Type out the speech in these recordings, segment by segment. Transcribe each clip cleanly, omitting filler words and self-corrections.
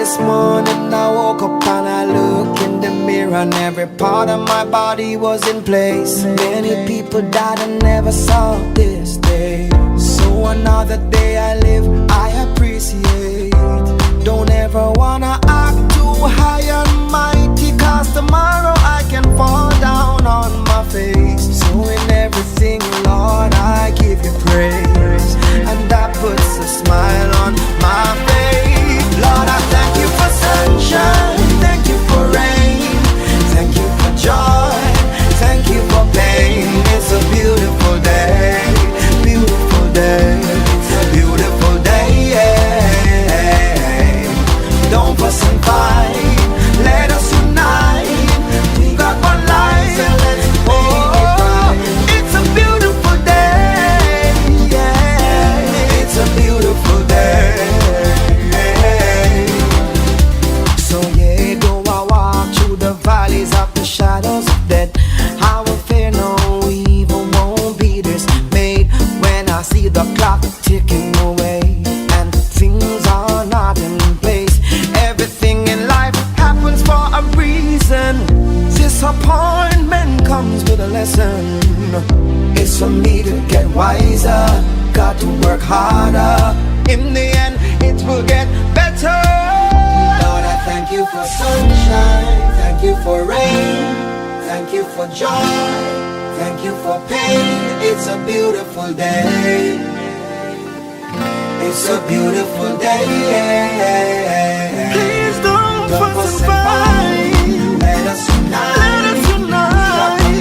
this morning I woke up and I look in the mirror and every part of my body was in place. Many people died and never saw this day. So another day I live, I appreciate. Don't ever wanna act too high and mighty, cause tomorrow I can fall down on my face. So in everything, Lord, I give you praise, and that puts a smile on my face. Lord, I thank you for sunshine, thank you for rain, thank you for joy, thank you for pain. It's a beautiful day, beautiful day, it's a beautiful day, yeah. Don't fuss and fight, let us unite. We got one life, so let's make it right. It's a beautiful day, yeah. It's a beautiful day. So yeah, though I walk through the valleys of the shadows of death, I will fear no evil, won't be dismayed. When I see the clock ticking away and things are not in place, everything in life happens for a reason. Disappointment comes with a lesson. It's for me to get wiser, got to work harder. In the end, it will get better. Lord, I thank you for sunshine, thank you for rain, thank you for joy, thank you for pain. It's a beautiful day, it's a beautiful day. Please don't fuss and fight, let us unite. Let us unite,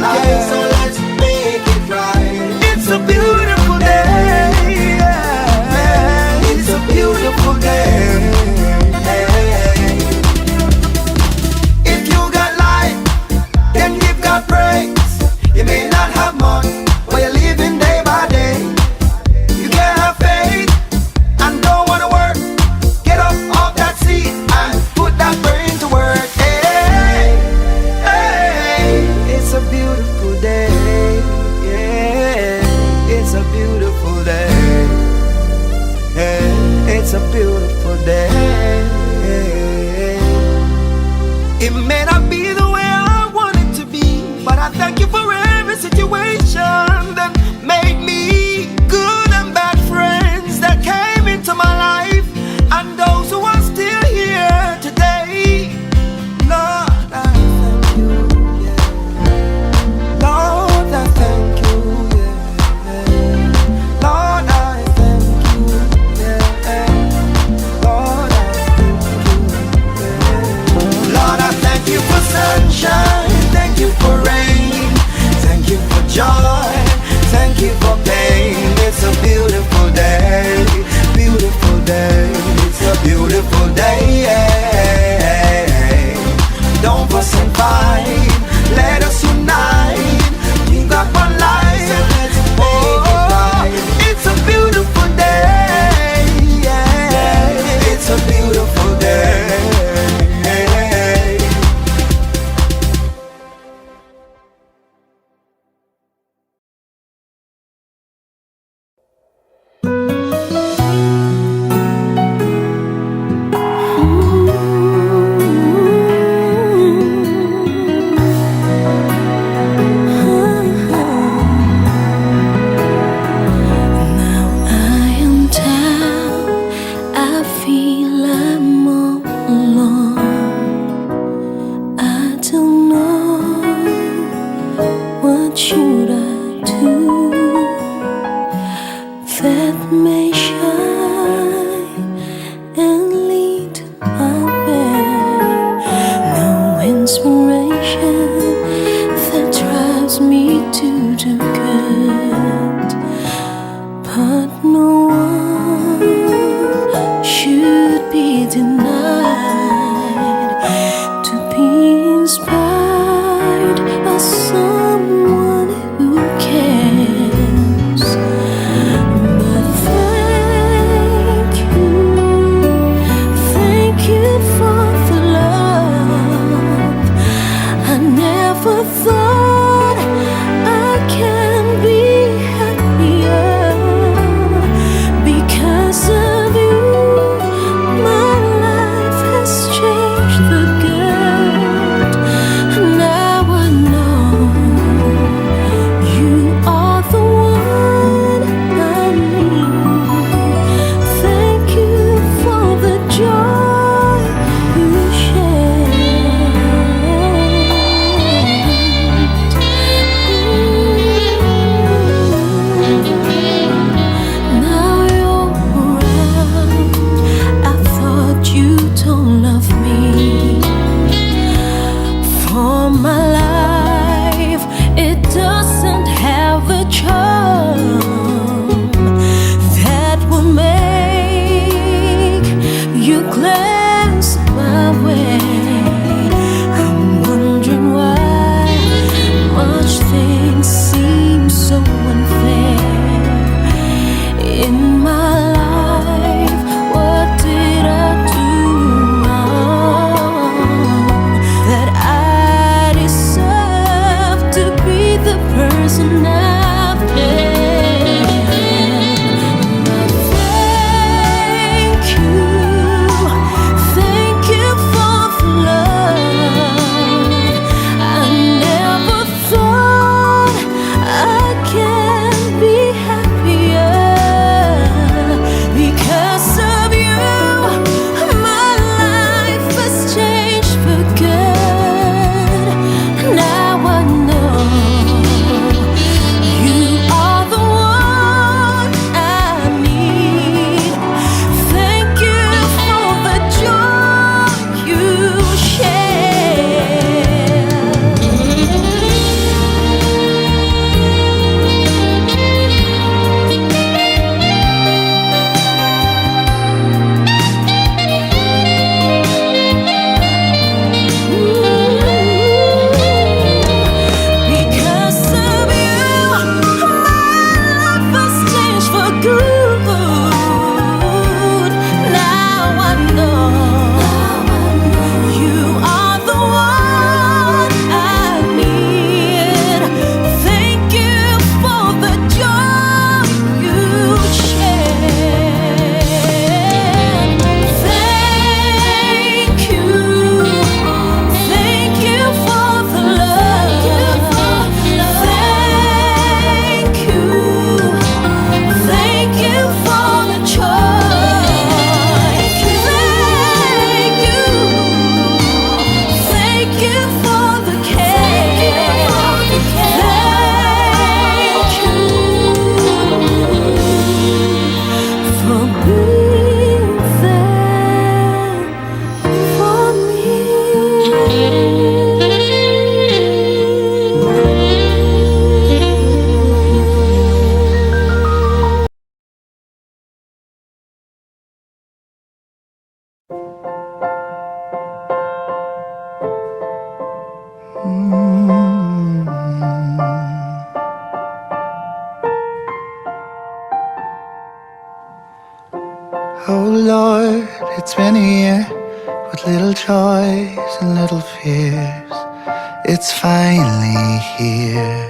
yeah. So let's make it right. It's a beautiful day, yeah. It's a beautiful day. If you got life, then give God praise. You may not have much, but you're living day by day. You can have faith and don't wanna work. Get up off that seat and put that brain to work. Hey, hey, it's a beautiful day. Yeah, it's a beautiful day. Yeah, it's a beautiful day. It may not be the way I want it to be, but I thank you for every situation that made me good and bad friends that came into my life, and those who are still here today. Lord, I thank you, yeah. Lord, I thank you, yeah. Lord, I thank you, yeah. Lord, I thank you, yeah. Lord, I thank you for sunshine, thank you for rain, thank you for joy, thank you for pain. It's a beautiful day, beautiful day. It's a beautiful day, yeah. Don't fuss and fight, let us unite. We got one life, so let's make it right. It's a beautiful day, yeah. It's a beautiful day. Because of you, my life my way. I'm wondering why much things seem so unfair in my life. What did I do wrong that I deserve to be the person I've been? But thank you for the love. I never thought I can be happier because of you. My life has changed for good. Now I know you are the one I need. Thank you for the joy you share. Because of you, my life has changed for good. Now I know you are the one I need. Thank you for the joy you share. Thank you for the love. Thank you for the joy. Thank you for the care. Thank you for being there for me. Oh Lord, it's been a year with little joys and little fears. It's finally here,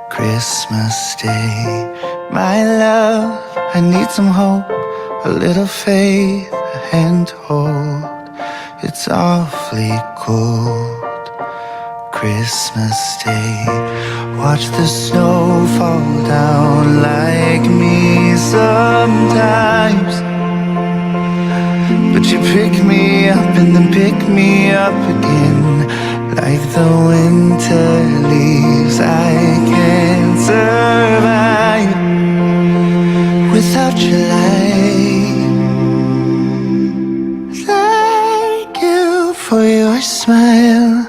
Christmas Day. My love, I need some hope, a little faith, a hand to hold. It's awfully cold, Christmas Day. Watch the snow fall down like me sometimes, but you pick me up and then pick me up again. Like the winter leaves, I can't survive without your light. Thank you for your smile,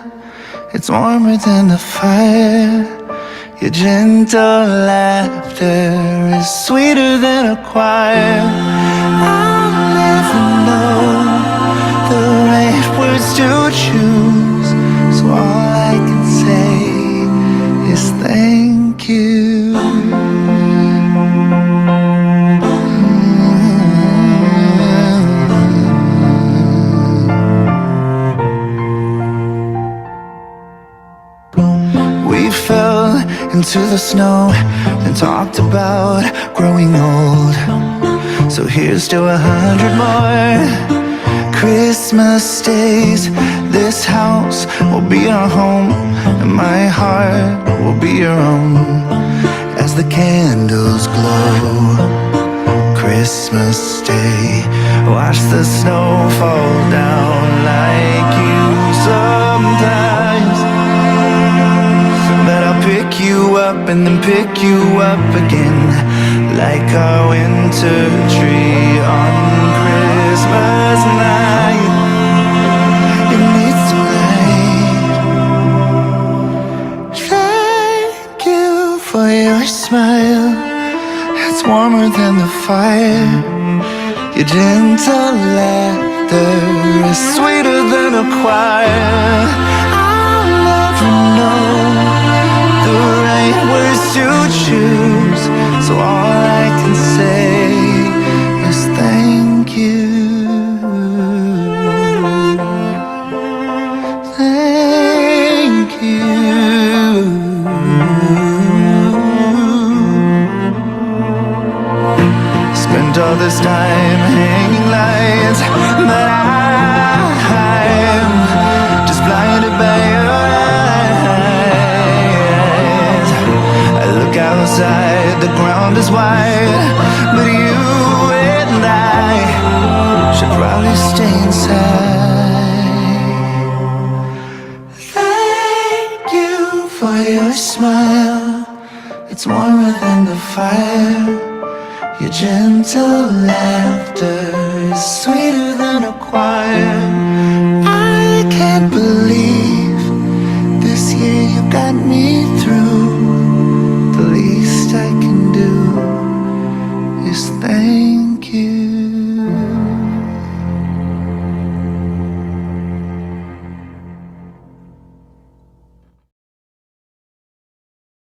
it's warmer than the fire. Your gentle laughter is sweeter than a choir. I'll never know the right words to choose, so all I can say is thank you. We fell into the snow and talked about growing old. So here's to 100 more Christmas days. This house will be our home, and my heart will be your own as the candles glow. Christmas Day, watch the snow fall down like you sometimes. But I'll pick you up and then pick you up again, like our winter tree on Christmas night. It needs some light. Thank you for your smile, it's warmer than the fire. Your gentle laughter is sweeter than a choir. I'll never know the right words to choose, so all I can say is thank you. Thank you. Spent all this time hanging lights, but I'm just blinded by your eyes. I look outside, the ground is wide, but you and I should probably stay inside. Thank you for your smile, it's warmer than the fire. Your gentle laughter is sweeter than a choir. I can't believe this year you got me through. The least I can do is thank